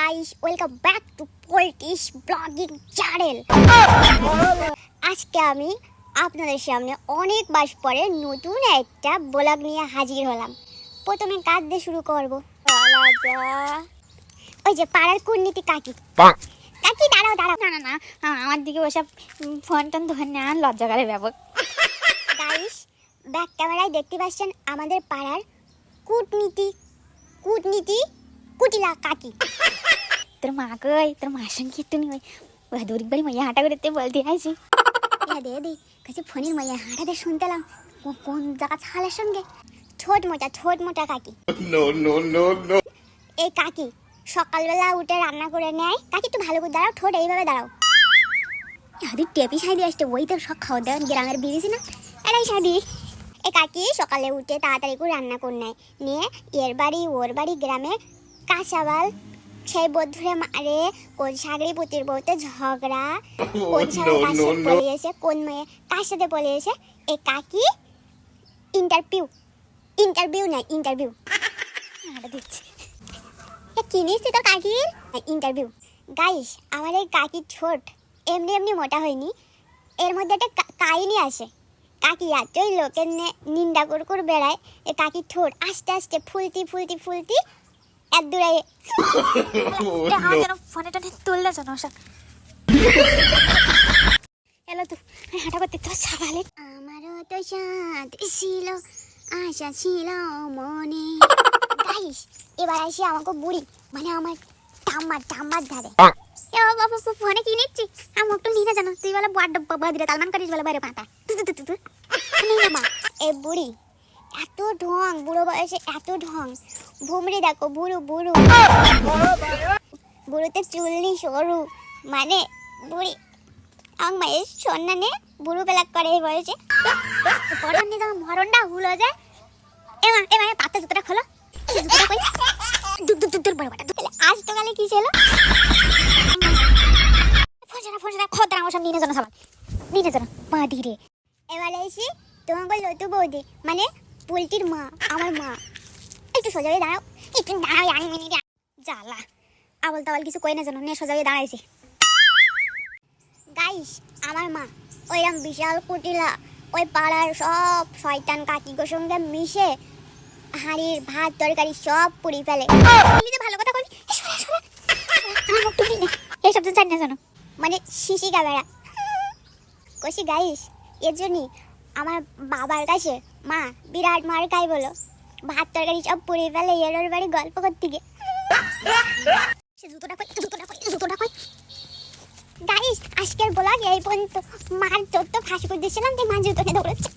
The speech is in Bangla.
গাইস, ওয়েলকাম ব্যাক টু পোল্টিশ ব্লগিং চ্যানেল। আজকে আমি আপনাদের সামনে অনেক মাস পরে নতুন একটা ব্লগ নিয়ে হাজির হলাম। প্রথমে কাজ দিয়ে শুরু করব। ওই যে পাড়ার কূটনীতি কাকি। কাকি দাঁড়াও দাঁড়াও। না না না, আমার দিকে ওসব ফোন টোন ধরে না, লজ্জা করে ব্যাপক। গাইস, ব্যাক ক্যামেরায় দেখতে পাচ্ছেন আমাদের পাড়ার কূটনীতি কুটিলা কাকি। তোর মা কই? তোর মার সঙ্গে একটু ওই দূরিক বাড়ি মাইয়া হাঁটা করতে বলতে আইছি। দে কাছে ফোনের মাইয়া হাঁটাতে শুনতেলাম কোন জায়গা ছালের সঙ্গে ছোট মোটা কাকি। এই কাকি সকালবেলা উঠে রান্না করে নেয়। কাকি একটু ভালো করে দাঁড়াও, ঠোঁট এইভাবে দাঁড়াও। হাদি টেপি সাইডে আসতে ওই তো সব খাওয়া দাওয়া গ্রামের বেরিয়েছি না, এটাই সাদি। এই কাকি সকালে উঠে তাড়াতাড়ি করে রান্না করে নেয়, নিয়ে এর বাড়ি ওর বাড়ি গ্রামে কাঁচাবাল সেই বধুরে মারে, কোন সাগরি পুতির বউতে ঝগড়া, কোন সাগর কার সাথে পলিয়েছে, কোন মেয়ে কার সাথে পলিয়েছে। এই কাকি ইন্টারভিউ দিচ্ছি কিনিস তোর কাকির ইন্টারভিউ। গাইস, আমার এই কাকির ছোট এমনি মোটা হয়নি, এর মধ্যে একটা কাহিনী আছে। কাকি এতই লোকের নিন্দা করে বেড়ায়, এই কাকির ঠোঁট আস্তে আস্তে ফুলতি এক দূরায় ফোনে টোনে তুললে জানো সব। এলো তো হাঁটা করতে তো সকালে। আমারও তো সাথ ছিল, আশা ছিল মনে। গাইস, এবার আসি আমাকে বুড়ি, মানে আমার ঠাম্মার ধারে। ফোনে কি নিচ্ছি আমি একটু নিতে জানো, তুই বলে বাড্ডা দিলে তালমান করিস বলে বাইরে পাতা মা। এ বুড়ি এত ঢং, বুড়ো বয়সে এত ঢং। ভুমরি দেখো, বুড়োতে চুলনি সরু, মানে বুড়ি আমার মায়ের সন্ধানে বুড়ো বেলা করে এই বয়সে। পড়ানি যখন মরণটা হলো যায়, এবার পাতা জুতোটা খোলো, জুতোটা কই দুধ বড় বাটা দুধ। আজ তো কালে কি ছিল ফোনটা খোদরা আমার সব নিয়ে জানো, সবাই নিয়ে জানো মা ধীরে। এবার এসি তোমাকে লতু বৌদি, মানে পোল্টির মা, আমার মা। একটু সোজা হয়ে দাঁড়াও, একটু দাঁড়াও, 1 মিনিট। জ্বালা আবল তাবল কিছু কই না জানো, নিয়ে সোজা হয়ে দাঁড়াইছি। গাইস, আমার মা ওইরকম বিশাল কুটিলা, ওই পাড়ার সব শয়তান কাকিগোর সঙ্গে মিশে হাঁড়ির ভাত তরকারি সব পুড়ি ফেলে। ভালো কথা বলবি, এইসব তো জানি না জানো, মানে শিশি কাবেরা কষি। গাইস, এর জন্যই আমার বাবার কাছে মা বিরাট মার খাই বলো, ভাত তরকারি সব পুড়ি ফেলে এর বাড়ি গল্প করতে গিয়ে। জুতোটা কই। গাইস, আজকের ব্লগ এই পর্যন্ত। মার তোর তো ফাঁসি করে দিয়েছিলাম, তুই মা জুতো নিয়ে দৌড়াচ্ছে।